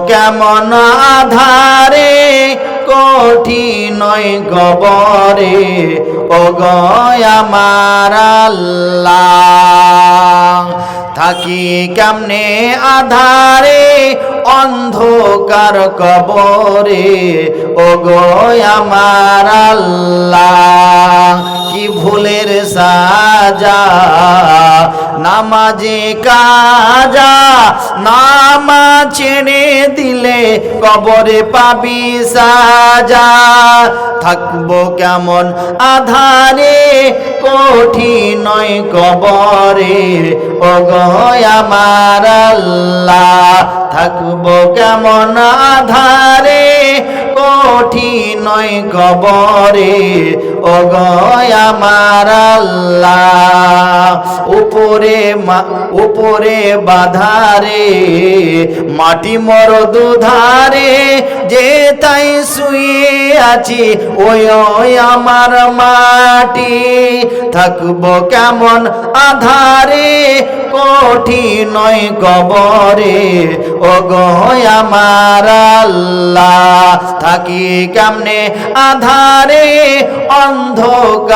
কেমন আধারে কঠিন কবরে ও গো আমার আল্লাহ থাকি কেমনে আধারে অন্ধকার কবরে ও গো আমার আল্লাহ কি ভুলের সাজা নামাজে কাজা নামাজ ছেড়ে দিলে কবরে পাবি সাজা থাকবো কেমন আধারে কঠিন কবরে ও গো আমার আল্লাহ থাকবো কেমন আধারে কঠিন কবরে ও গো আমার আল্লাহ উপরে বাধারে মাটি মর দুধারে যে তাই শুয়ে আছি ওই আমার মাটি থাকবো কেমন আধারে কঠিন কবরে ও গো আমার আল্লাহ থাকি কেমনে আধারে অন্ধকার